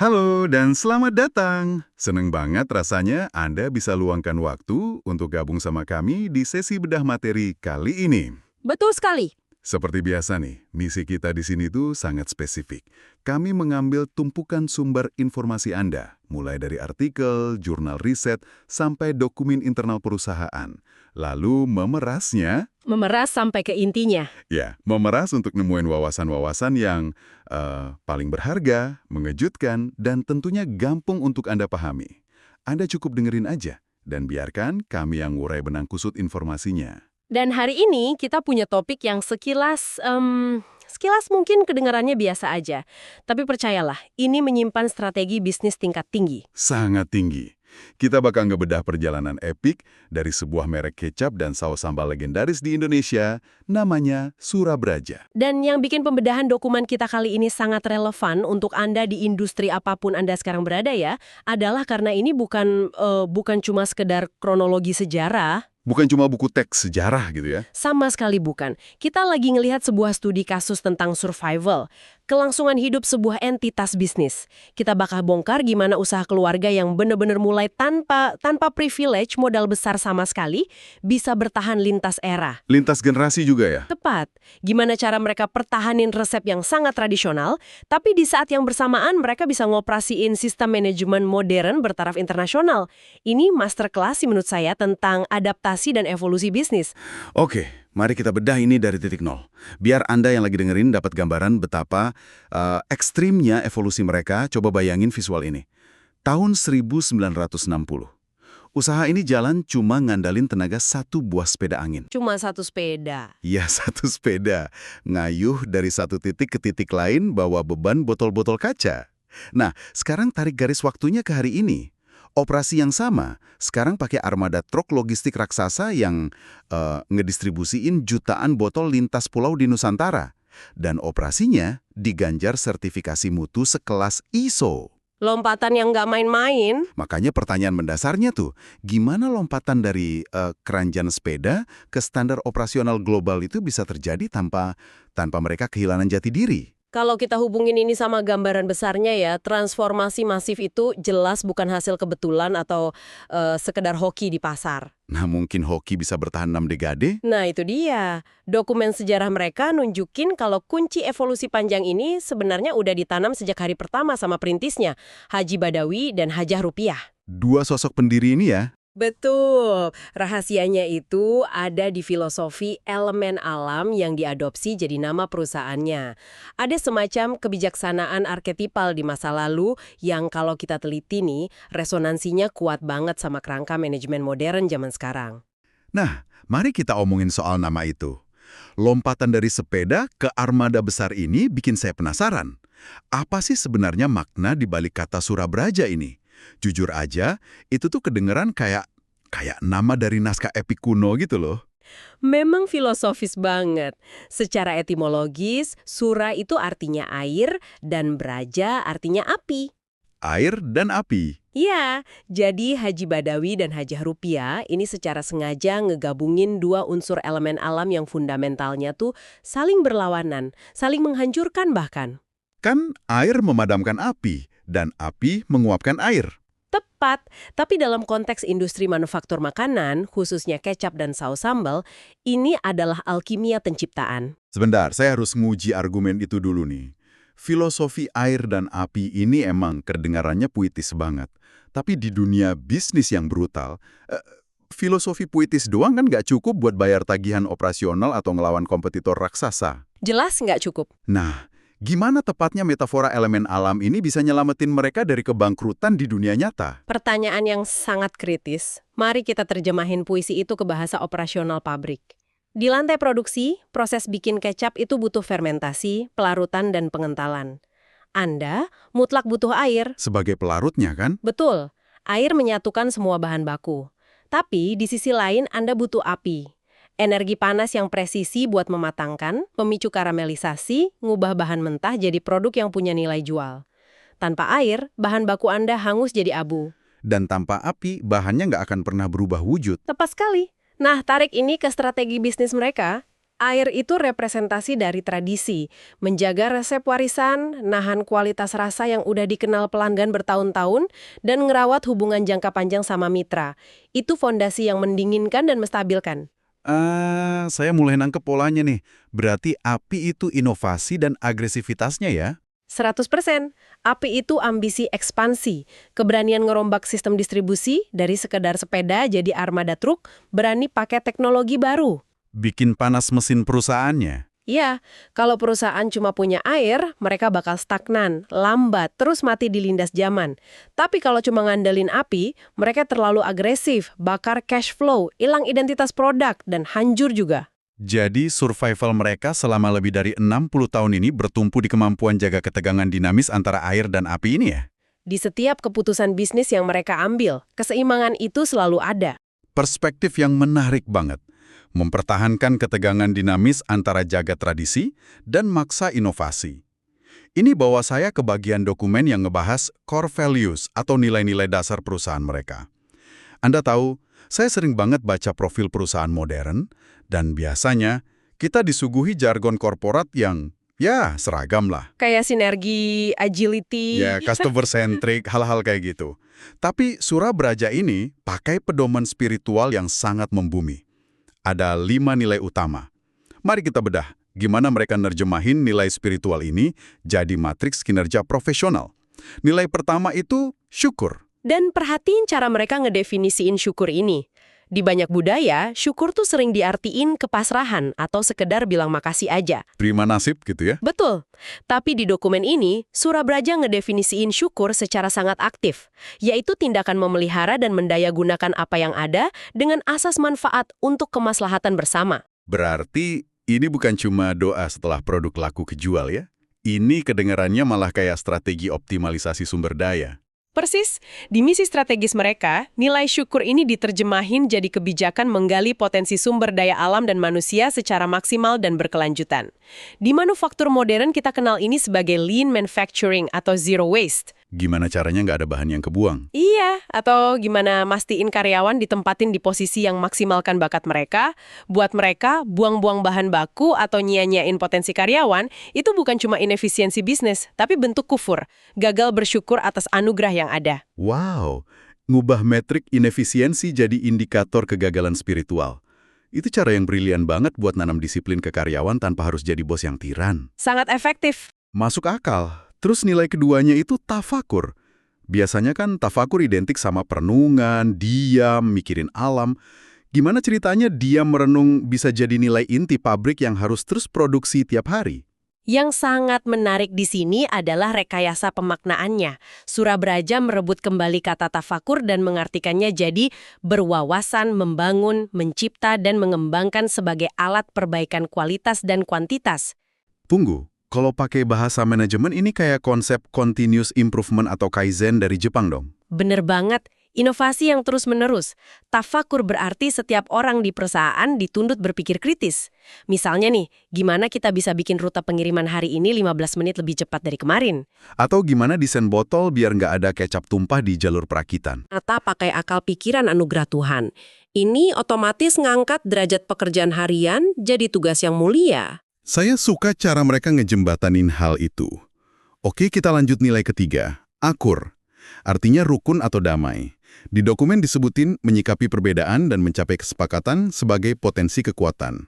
Halo dan selamat datang. Seneng banget rasanya Anda bisa luangkan waktu untuk gabung sama kami di sesi bedah materi kali ini. Betul sekali. Seperti biasa nih, misi kita di sini tuh sangat spesifik. Kami mengambil tumpukan sumber informasi Anda, mulai dari artikel, jurnal riset, sampai dokumen internal perusahaan. Lalu memerasnya, Memeras sampai ke intinya. ya, memeras untuk nemuin wawasan-wawasan yang paling berharga, mengejutkan, dan tentunya gampang untuk Anda pahami. Anda cukup dengerin aja, dan biarkan kami yang ngurai benang kusut informasinya. Dan hari ini kita punya topik yang sekilas mungkin kedengarannya biasa aja. Tapi percayalah, ini menyimpan strategi bisnis tingkat tinggi. Sangat tinggi. Kita bakal ngebedah perjalanan epik dari sebuah merek kecap dan saus sambal legendaris di Indonesia, namanya Surabraja. Dan yang bikin pembedahan dokumen kita kali ini sangat relevan untuk Anda di industri apapun Anda sekarang berada ya, adalah karena ini bukan cuma sekedar kronologi sejarah. Bukan cuma buku teks sejarah gitu ya. Sama sekali bukan. Kita lagi ngelihat sebuah studi kasus tentang survival, kelangsungan hidup sebuah entitas bisnis. Kita bakal bongkar gimana usaha keluarga yang benar-benar mulai tanpa privilege modal besar sama sekali bisa bertahan lintas era. Lintas generasi juga ya. Tepat. Gimana cara mereka pertahanin resep yang sangat tradisional, tapi di saat yang bersamaan mereka bisa ngoperasiin sistem manajemen modern bertaraf internasional. Ini masterclass sih menurut saya tentang adaptasi dan evolusi bisnis. Oke, mari kita bedah ini dari titik nol. Biar Anda yang lagi dengerin dapat gambaran betapa ekstrimnya evolusi mereka. Coba bayangin visual ini. Tahun 1960. Usaha ini jalan cuma ngandalin tenaga satu buah sepeda angin. Cuma satu sepeda. Ya, satu sepeda. Ngayuh dari satu titik ke titik lain bawa beban botol-botol kaca. Nah, sekarang tarik garis waktunya ke hari ini. Operasi yang sama, sekarang pakai armada truk logistik raksasa yang ngedistribusiin jutaan botol lintas pulau di Nusantara. Dan operasinya diganjar sertifikasi mutu sekelas ISO. Lompatan yang nggak main-main. Makanya pertanyaan mendasarnya tuh, gimana lompatan dari keranjang sepeda ke standar operasional global itu bisa terjadi tanpa mereka kehilangan jati diri? Kalau kita hubungin ini sama gambaran besarnya ya, transformasi masif itu jelas bukan hasil kebetulan atau sekedar hoki di pasar. Nah, mungkin hoki bisa bertahan 6 dekade? Nah, itu dia. Dokumen sejarah mereka nunjukin kalau kunci evolusi panjang ini sebenarnya udah ditanam sejak hari pertama sama perintisnya, Haji Badawi dan Hajah Rupiah. Dua sosok pendiri ini ya? Betul. Rahasianya itu ada di filosofi elemen alam yang diadopsi jadi nama perusahaannya. Ada semacam kebijaksanaan arketipal di masa lalu yang kalau kita teliti nih, resonansinya kuat banget sama kerangka manajemen modern zaman sekarang. Nah, mari kita omongin soal nama itu. Lompatan dari sepeda ke armada besar ini bikin saya penasaran. Apa sih sebenarnya makna di balik kata Surabraja ini? Jujur aja, itu tuh kedengeran kayak nama dari naskah epik kuno gitu loh. Memang filosofis banget. Secara etimologis, sura itu artinya air dan braja artinya api. Air dan api. Ya, jadi Haji Badawi dan Hajah Rupiah ini secara sengaja ngegabungin dua unsur elemen alam yang fundamentalnya tuh saling berlawanan, saling menghancurkan bahkan. Kan air memadamkan api, dan api menguapkan air. Tepat, tapi dalam konteks industri manufaktur makanan, khususnya kecap dan saus sambal, ini adalah alkimia penciptaan. Sebentar, saya harus nguji argumen itu dulu nih. Filosofi air dan api ini emang kedengarannya puitis banget. Tapi di dunia bisnis yang brutal, filosofi puitis doang kan nggak cukup buat bayar tagihan operasional atau ngelawan kompetitor raksasa. Jelas nggak cukup. Nah, gimana tepatnya metafora elemen alam ini bisa nyelamatin mereka dari kebangkrutan di dunia nyata? Pertanyaan yang sangat kritis. Mari kita terjemahin puisi itu ke bahasa operasional pabrik. Di lantai produksi, proses bikin kecap itu butuh fermentasi, pelarutan, dan pengentalan. Anda mutlak butuh air. Sebagai pelarutnya kan? Betul, air menyatukan semua bahan baku. Tapi di sisi lain Anda butuh api. Energi panas yang presisi buat mematangkan, pemicu karamelisasi, ngubah bahan mentah jadi produk yang punya nilai jual. Tanpa air, bahan baku Anda hangus jadi abu. Dan tanpa api, bahannya nggak akan pernah berubah wujud. Tepat sekali. Nah, tarik ini ke strategi bisnis mereka. Air itu representasi dari tradisi, menjaga resep warisan, nahan kualitas rasa yang udah dikenal pelanggan bertahun-tahun, dan ngerawat hubungan jangka panjang sama mitra. Itu fondasi yang mendinginkan dan menstabilkan. Saya mulai nangkep polanya nih. Berarti api itu inovasi dan agresivitasnya ya? 100%. Api itu ambisi ekspansi, keberanian ngerombak sistem distribusi, dari sekedar sepeda jadi armada truk, berani pakai teknologi baru. Bikin panas mesin perusahaannya. Iya, kalau perusahaan cuma punya air, mereka bakal stagnan, lambat, terus mati dilindas zaman. Tapi kalau cuma ngandelin api, mereka terlalu agresif, bakar cash flow, hilang identitas produk, dan hancur juga. Jadi survival mereka selama lebih dari 60 tahun ini bertumpu di kemampuan jaga ketegangan dinamis antara air dan api ini ya? Di setiap keputusan bisnis yang mereka ambil, keseimbangan itu selalu ada. Perspektif yang menarik banget. Mempertahankan ketegangan dinamis antara jaga tradisi dan maksa inovasi. Ini bawa saya ke bagian dokumen yang ngebahas core values atau nilai-nilai dasar perusahaan mereka. Anda tahu, saya sering banget baca profil perusahaan modern, dan biasanya kita disuguhi jargon korporat yang, ya, seragam lah. Kayak sinergi, agility. Ya, customer centric, hal-hal kayak gitu. Tapi Surabraja ini pakai pedoman spiritual yang sangat membumi. Ada 5 nilai utama. Mari kita bedah gimana mereka nerjemahin nilai spiritual ini jadi matriks kinerja profesional. Nilai pertama itu syukur. Dan perhatiin cara mereka ngedefinisiin syukur ini. Di banyak budaya, syukur tuh sering diartiin kepasrahan atau sekedar bilang makasih aja. Terima nasib gitu ya. Betul. Tapi di dokumen ini, Surabraja ngedefinisiin syukur secara sangat aktif, yaitu tindakan memelihara dan mendayagunakan apa yang ada dengan asas manfaat untuk kemaslahatan bersama. Berarti ini bukan cuma doa setelah produk laku kejual ya. Ini kedengarannya malah kayak strategi optimalisasi sumber daya. Persis, di misi strategis mereka, nilai syukur ini diterjemahin jadi kebijakan menggali potensi sumber daya alam dan manusia secara maksimal dan berkelanjutan. Di manufaktur modern kita kenal ini sebagai lean manufacturing atau zero waste. Gimana caranya nggak ada bahan yang kebuang? Iya, atau gimana mastiin karyawan ditempatin di posisi yang maksimalkan bakat mereka. Buat mereka, buang-buang bahan baku atau nyia-nyiain potensi karyawan, itu bukan cuma inefisiensi bisnis, tapi bentuk kufur, gagal bersyukur atas anugerah yang ada. Wow, ngubah metrik inefisiensi jadi indikator kegagalan spiritual. Itu cara yang brilian banget buat nanam disiplin ke karyawan tanpa harus jadi bos yang tiran. Sangat efektif. Masuk akal. Terus nilai keduanya itu tafakur. Biasanya kan tafakur identik sama perenungan, diam, mikirin alam. Gimana ceritanya diam merenung bisa jadi nilai inti pabrik yang harus terus produksi tiap hari? Yang sangat menarik di sini adalah rekayasa pemaknaannya. Surabraja merebut kembali kata tafakur dan mengartikannya jadi berwawasan, membangun, mencipta, dan mengembangkan sebagai alat perbaikan kualitas dan kuantitas. Tunggu, kalau pakai bahasa manajemen ini kayak konsep continuous improvement atau kaizen dari Jepang dong? Bener banget. Inovasi yang terus-menerus. Tafakur berarti setiap orang di perusahaan dituntut berpikir kritis. Misalnya nih, gimana kita bisa bikin rute pengiriman hari ini 15 menit lebih cepat dari kemarin? Atau gimana desain botol biar nggak ada kecap tumpah di jalur perakitan? Atau pakai akal pikiran anugerah Tuhan. Ini otomatis ngangkat derajat pekerjaan harian jadi tugas yang mulia. Saya suka cara mereka ngejembatanin hal itu. Oke, kita lanjut nilai ketiga. Akur. Artinya rukun atau damai. Di dokumen disebutin menyikapi perbedaan dan mencapai kesepakatan sebagai potensi kekuatan.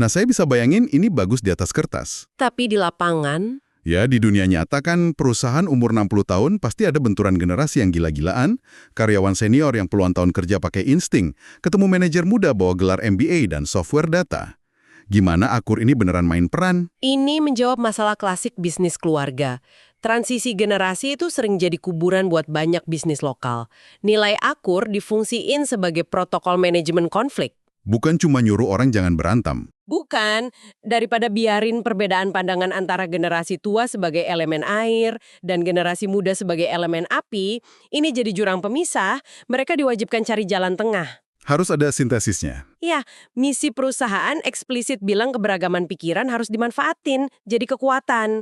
Nah, saya bisa bayangin ini bagus di atas kertas. Tapi di lapangan, Ya, di dunia nyata kan perusahaan umur 60 tahun pasti ada benturan generasi yang gila-gilaan, karyawan senior yang puluhan tahun kerja pakai insting, ketemu manajer muda bawa gelar MBA dan software data. Gimana Akur ini beneran main peran? ini menjawab masalah klasik bisnis keluarga. Transisi generasi itu sering jadi kuburan buat banyak bisnis lokal. Nilai Akur difungsiin sebagai protokol manajemen konflik. Bukan cuma nyuruh orang jangan berantem. Bukan, daripada biarin perbedaan pandangan antara generasi tua sebagai elemen air dan generasi muda sebagai elemen api, ini jadi jurang pemisah, mereka diwajibkan cari jalan tengah. Harus ada sintesisnya. Ya, misi perusahaan eksplisit bilang keberagaman pikiran harus dimanfaatin, jadi kekuatan.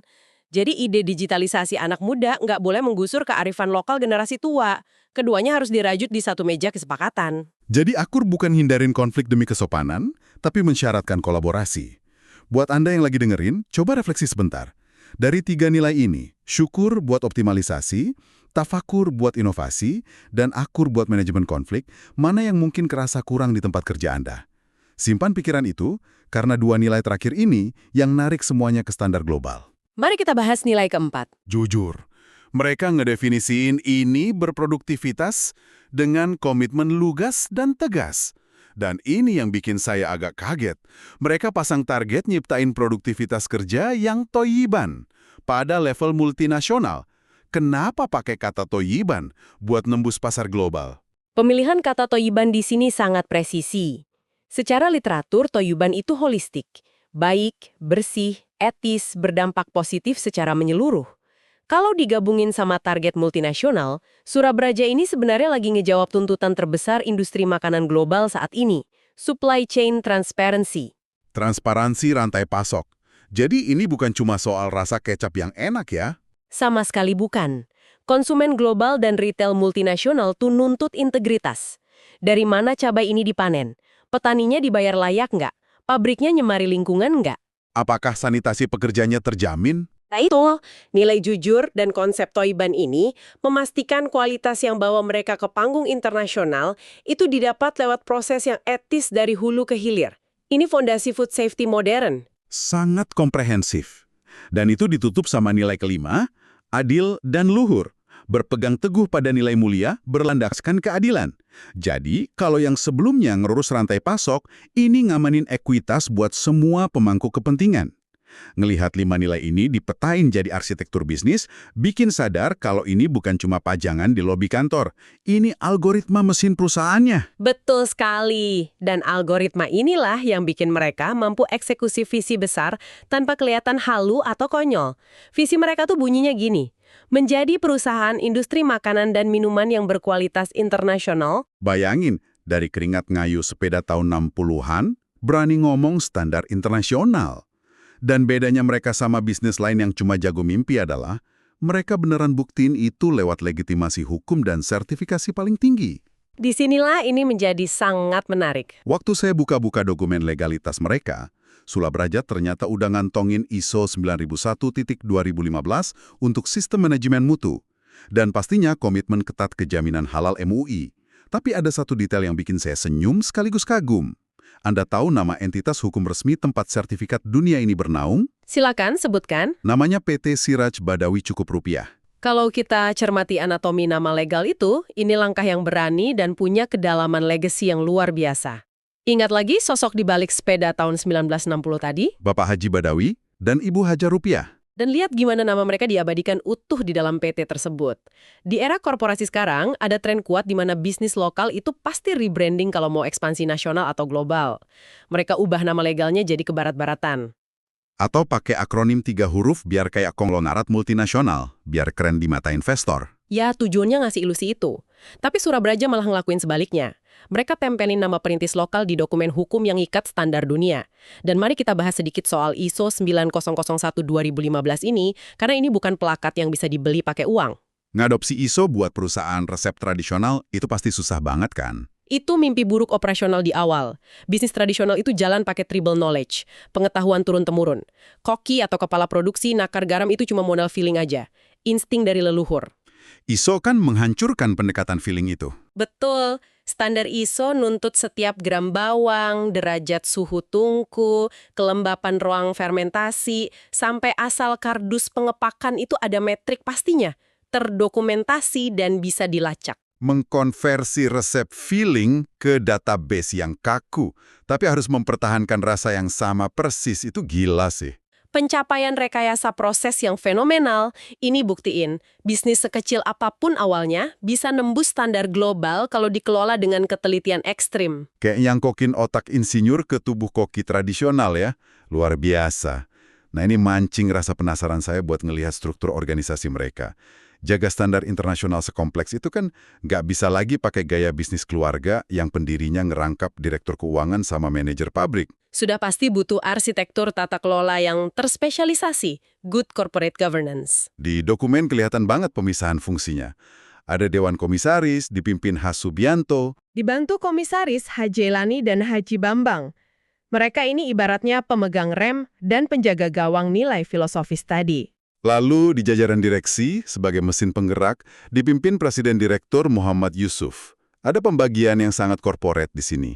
Jadi ide digitalisasi anak muda nggak boleh menggusur kearifan lokal generasi tua. Keduanya harus dirajut di satu meja kesepakatan. Jadi akur bukan hindarin konflik demi kesopanan, tapi mensyaratkan kolaborasi. Buat Anda yang lagi dengerin, coba refleksi sebentar. Dari 3 nilai ini, syukur buat optimalisasi, tafakur buat inovasi, dan akur buat manajemen konflik, mana yang mungkin kerasa kurang di tempat kerja Anda? Simpan pikiran itu, karena 2 nilai terakhir ini yang narik semuanya ke standar global. Mari kita bahas nilai keempat. Jujur, mereka ngedefinisiin ini berproduktivitas dengan komitmen lugas dan tegas. Dan ini yang bikin saya agak kaget. Mereka pasang target nyiptain produktivitas kerja yang toyiban pada level multinasional. Kenapa pakai kata toyiban buat nembus pasar global? Pemilihan kata toyiban di sini sangat presisi. Secara literatur, toyiban itu holistik. Baik, bersih, etis, berdampak positif secara menyeluruh. Kalau digabungin sama target multinasional, Surabraja ini sebenarnya lagi ngejawab tuntutan terbesar industri makanan global saat ini, supply chain transparency. Transparansi rantai pasok. Jadi ini bukan cuma soal rasa kecap yang enak ya? Sama sekali bukan. Konsumen global dan retail multinasional tuh nuntut integritas. Dari mana cabai ini dipanen? Petaninya dibayar layak nggak? Pabriknya nyemari lingkungan nggak? Apakah sanitasi pekerjanya terjamin? Nah itu, nilai jujur dan konsep toyiban ini memastikan kualitas yang bawa mereka ke panggung internasional itu didapat lewat proses yang etis dari hulu ke hilir. Ini fondasi food safety modern. Sangat komprehensif. Dan itu ditutup sama nilai kelima, adil dan luhur. Berpegang teguh pada nilai mulia, berlandaskan keadilan. Jadi, kalau yang sebelumnya ngerurus rantai pasok, ini ngamanin ekuitas buat semua pemangku kepentingan. Ngelihat 5 nilai ini dipetain jadi arsitektur bisnis, bikin sadar kalau ini bukan cuma pajangan di lobi kantor. Ini algoritma mesin perusahaannya. Betul sekali. Dan algoritma inilah yang bikin mereka mampu eksekusi visi besar tanpa kelihatan halu atau konyol. Visi mereka tuh bunyinya gini, menjadi perusahaan industri makanan dan minuman yang berkualitas internasional. Bayangin, dari keringat ngayu sepeda tahun 60-an, berani ngomong standar internasional. Dan bedanya mereka sama bisnis lain yang cuma jago mimpi adalah, mereka beneran buktiin itu lewat legitimasi hukum dan sertifikasi paling tinggi. Disinilah ini menjadi sangat menarik. Waktu saya buka-buka dokumen legalitas mereka, Surabraja ternyata udah ngantongin ISO 9001-2015 untuk sistem manajemen mutu. Dan pastinya komitmen ketat kejaminan halal MUI. Tapi ada satu detail yang bikin saya senyum sekaligus kagum. Anda tahu nama entitas hukum resmi tempat sertifikat dunia ini bernaung? Silakan sebutkan. Namanya PT Siraj Badawi Cukup Rupiah. Kalau kita cermati anatomi nama legal itu, ini langkah yang berani dan punya kedalaman legasi yang luar biasa. Ingat lagi sosok di balik sepeda tahun 1960 tadi? Bapak Haji Badawi dan Ibu Hajar Rupiah. Dan lihat gimana nama mereka diabadikan utuh di dalam PT tersebut. Di era korporasi sekarang, ada tren kuat di mana bisnis lokal itu pasti rebranding kalau mau ekspansi nasional atau global. Mereka ubah nama legalnya jadi kebarat-baratan. Atau pakai akronim 3 huruf biar kayak konglomerat multinasional, biar keren di mata investor. Ya, tujuannya ngasih ilusi itu. Tapi Surabraja malah ngelakuin sebaliknya. Mereka tempelin nama perintis lokal di dokumen hukum yang ikat standar dunia. Dan mari kita bahas sedikit soal ISO 9001-2015 ini, karena ini bukan plakat yang bisa dibeli pakai uang. Ngadopsi ISO buat perusahaan resep tradisional itu pasti susah banget kan? Itu mimpi buruk operasional di awal. Bisnis tradisional itu jalan pakai tribal knowledge, pengetahuan turun-temurun. Koki atau kepala produksi nakar garam itu cuma modal feeling aja. Insting dari leluhur. ISO kan menghancurkan pendekatan feeling itu. Betul. Standar ISO nuntut setiap gram bawang, derajat suhu tungku, kelembapan ruang fermentasi, sampai asal kardus pengepakan itu ada metrik pastinya, terdokumentasi dan bisa dilacak. Mengkonversi resep feeling ke database yang kaku, tapi harus mempertahankan rasa yang sama persis, itu gila sih. Pencapaian rekayasa proses yang fenomenal, ini buktiin bisnis sekecil apapun awalnya bisa nembus standar global kalau dikelola dengan ketelitian ekstrim. Kayak nyangkokin otak insinyur ke tubuh koki tradisional ya, luar biasa. Nah ini mancing rasa penasaran saya buat ngelihat struktur organisasi mereka. Jaga standar internasional sekompleks itu kan nggak bisa lagi pakai gaya bisnis keluarga yang pendirinya ngerangkap direktur keuangan sama manajer pabrik. Sudah pasti butuh arsitektur tata kelola yang terspesialisasi, good corporate governance. Di dokumen kelihatan banget pemisahan fungsinya. Ada Dewan Komisaris, dipimpin Has Subianto. Dibantu Komisaris Haji Elani dan Haji Bambang. Mereka ini ibaratnya pemegang rem dan penjaga gawang nilai filosofis tadi. Lalu di jajaran direksi, sebagai mesin penggerak, dipimpin Presiden Direktur Muhammad Yusuf. Ada pembagian yang sangat korporat di sini.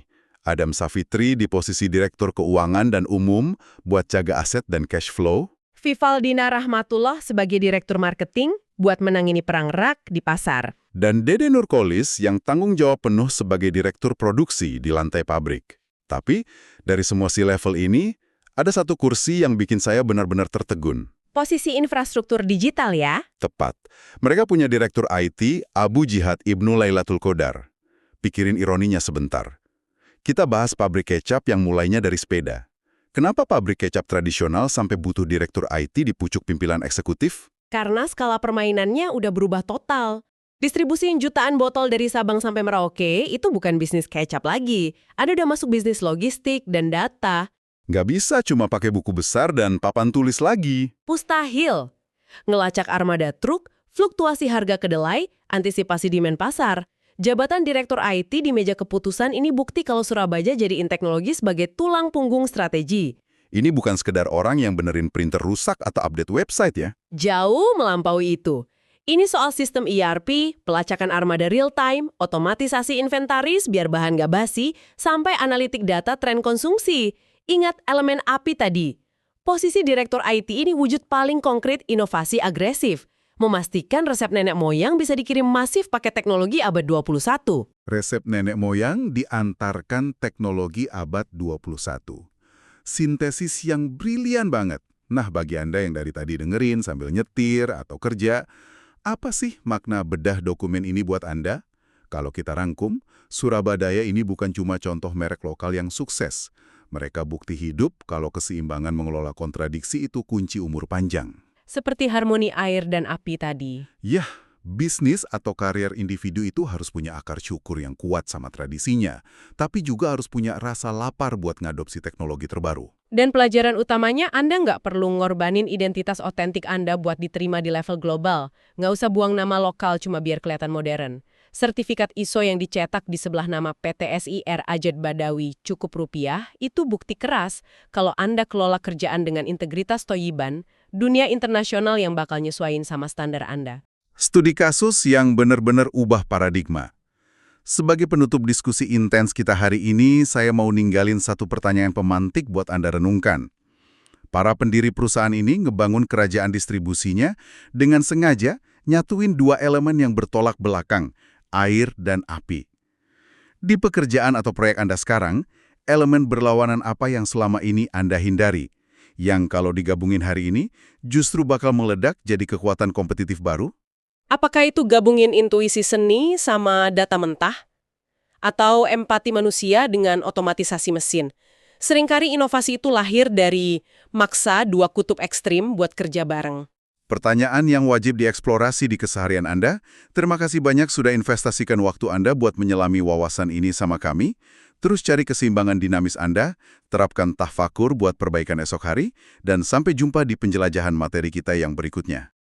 Adam Safitri di posisi Direktur Keuangan dan Umum buat jaga aset dan cash flow. Vivaldina Rahmatullah sebagai Direktur Marketing buat menangani perang rak di pasar. Dan Dede Nurkolis yang tanggung jawab penuh sebagai Direktur Produksi di lantai pabrik. Tapi, dari semua C-level ini, ada satu kursi yang bikin saya benar-benar tertegun. Posisi infrastruktur digital ya? Tepat. Mereka punya Direktur IT, Abu Jihad Ibnu Lailatul Qodar. Pikirin ironinya sebentar. Kita bahas pabrik kecap yang mulainya dari sepeda. Kenapa pabrik kecap tradisional sampai butuh Direktur IT di pucuk pimpinan eksekutif? Karena skala permainannya udah berubah total. Distribusiin jutaan botol dari Sabang sampai Merauke itu bukan bisnis kecap lagi. Ada udah masuk bisnis logistik dan data. Nggak bisa cuma pakai buku besar dan papan tulis lagi. Mustahil. Ngelacak armada truk, fluktuasi harga kedelai, antisipasi demand pasar. Jabatan Direktur IT di meja keputusan ini bukti kalau Surabaya jadiin teknologi sebagai tulang punggung strategi. Ini bukan sekedar orang yang benerin printer rusak atau update website ya. Jauh melampaui itu. Ini soal sistem ERP, pelacakan armada real-time, otomatisasi inventaris biar bahan nggak basi, sampai analitik data tren konsumsi. Ingat elemen API tadi. Posisi Direktur IT ini wujud paling konkret inovasi agresif. Memastikan resep nenek moyang bisa dikirim masif pakai teknologi abad 21. Resep nenek moyang diantarkan teknologi abad 21. Sintesis yang brilian banget. Nah, bagi Anda yang dari tadi dengerin sambil nyetir atau kerja, apa sih makna bedah dokumen ini buat Anda? Kalau kita rangkum, Surabaya ini bukan cuma contoh merek lokal yang sukses. Mereka bukti hidup kalau keseimbangan mengelola kontradiksi itu kunci umur panjang. Seperti harmoni air dan api tadi. Yah, bisnis atau karier individu itu harus punya akar syukur yang kuat sama tradisinya, tapi juga harus punya rasa lapar buat ngadopsi teknologi terbaru. Dan pelajaran utamanya Anda nggak perlu ngorbanin identitas otentik Anda buat diterima di level global. Nggak usah buang nama lokal cuma biar kelihatan modern. Sertifikat ISO yang dicetak di sebelah nama PT SIR Ajad Badawi cukup rupiah, itu bukti keras kalau Anda kelola kerjaan dengan integritas toyiban, dunia internasional yang bakal nyesuaiin sama standar Anda. Studi kasus yang benar-benar ubah paradigma. Sebagai penutup diskusi intens kita hari ini, saya mau ninggalin satu pertanyaan pemantik buat Anda renungkan. Para pendiri perusahaan ini ngebangun kerajaan distribusinya dengan sengaja nyatuin dua elemen yang bertolak belakang, air dan api. Di pekerjaan atau proyek Anda sekarang, elemen berlawanan apa yang selama ini Anda hindari? Yang kalau digabungin hari ini, justru bakal meledak jadi kekuatan kompetitif baru? Apakah itu gabungin intuisi seni sama data mentah? Atau empati manusia dengan otomatisasi mesin? Seringkali inovasi itu lahir dari maksa dua kutub ekstrim buat kerja bareng. Pertanyaan yang wajib dieksplorasi di keseharian Anda. Terima kasih banyak sudah investasikan waktu Anda buat menyelami wawasan ini sama kami. Terus cari keseimbangan dinamis Anda, terapkan tafakur buat perbaikan esok hari, dan sampai jumpa di penjelajahan materi kita yang berikutnya.